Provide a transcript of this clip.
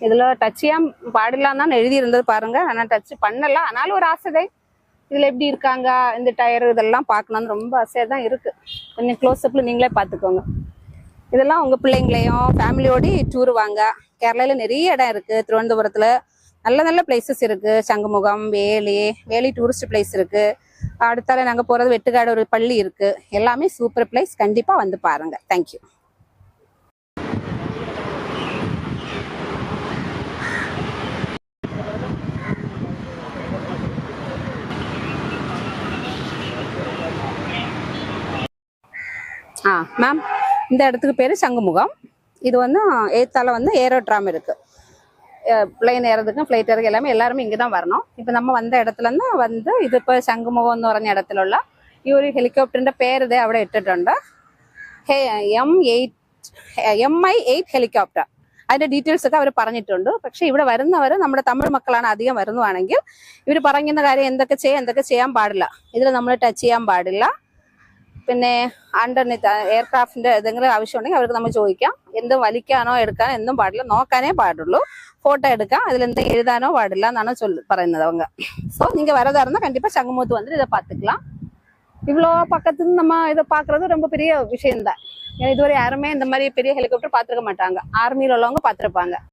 இதுல டச் ചെയ്യാൻ പാടില്ലാന്ന് தான் எழுதி இருந்தது பாருங்க. ஆனா டச் பண்ணல. ஆனாலும் ஒரு ஆசை. இதுல எப்படி இருக்காங்க, இந்த டயர் இதெல்லாம் பார்க்கணும்னு ரொம்ப ஆசையா தான் இருக்கு. கொஞ்சம் க்ளோஸ் அப்ல நீங்களே பார்த்துக்கோங்க. இதெல்லாம் உங்க பிள்ளைங்களையும் ஃபேமிலியோட டூர் வாங்க. கேரளால நிறைய இடம் இருக்கு. திருவனந்தபுரத்துல நல்ல நல்ல பிளேசஸ் இருக்கு. சங்குமுகம், வேலி டூரிஸ்ட் பிளேஸ் இருக்கு. அடுத்தால நாங்க போறது வெட்டுக்காடு ஒரு பள்ளி இருக்கு. எல்லாமே சூப்பர் பிளேஸ். கண்டிப்பா வந்து பாருங்க. தேங்க்யூ. மேம், இந்த இடத்துக்கு பேர் சங்குமுகம். இது வந்து ஏத்தால வந்து ஏரோட்ராம் இருக்கு. பிளைன் ஏறதுக்கும் ஃப்ளைட் ஏறதுக்கு எல்லாமே எல்லாருமே இங்கே தான் வரணும். இப்போ நம்ம വന്ന இடத்துலேருந்து வந்து ഇത് ഇപ്പോൾ ശംഖുമുഖം എന്ന് പറഞ്ഞ ഇടത്തിലുള്ള ഈ ഒരു ഹെലികോപ്റ്ററിന്റെ പേര് ഇത് അവിടെ ഇട്ടിട്ടുണ്ട്. MI8 helicopter. അതിന്റെ ഡീറ്റെയിൽസ് ഒക്കെ അവർ പറഞ്ഞിട്ടുണ്ട്. പക്ഷെ ഇവിടെ വരുന്നവർ നമ്മുടെ തമിഴ് മക്കളാണ് അധികം വരുന്നതാണെങ്കിൽ ഇവർ പറയുന്ന കാര്യം എന്തൊക്കെ ചെയ്യാൻ പാടില്ല. ഇതിൽ നമ്മൾ ടച്ച് ചെയ്യാൻ പാടില്ല. പിന്നെ അണ്ടർനെത്ത് എയർക്രാഫ്റ്റിന്റെ എന്തെങ്കിലും ആവശ്യമുണ്ടെങ്കിൽ അവർക്ക് നമ്മൾ ചോദിക്കാം. എന്തും വലിക്കാനോ എടുക്കാനോ എന്തും പാടില്ല. നോക്കാനേ പാടുള്ളൂ. ഫോട്ടോ എടുക്കാം. அதில் எந்த எழுதானோ பாடில்ல എന്നാണ് പറയുന്നത് அவங்க. ஸோ நீங்க வரதா இருந்தா கண்டிப்பா சங்குமுகத்து வந்து இதை பார்த்துக்கலாம். இவ்வளோ பக்கத்துல நம்ம இதை பார்க்கறது ரொம்ப பெரிய விஷயம் தான். இதுவரை யாருமே இந்த மாதிரி பெரிய ஹெலிகாப்டர் பார்த்துருக்க மாட்டாங்க. ஆர்மியில் உள்ளவங்க பார்த்துருப்பாங்க.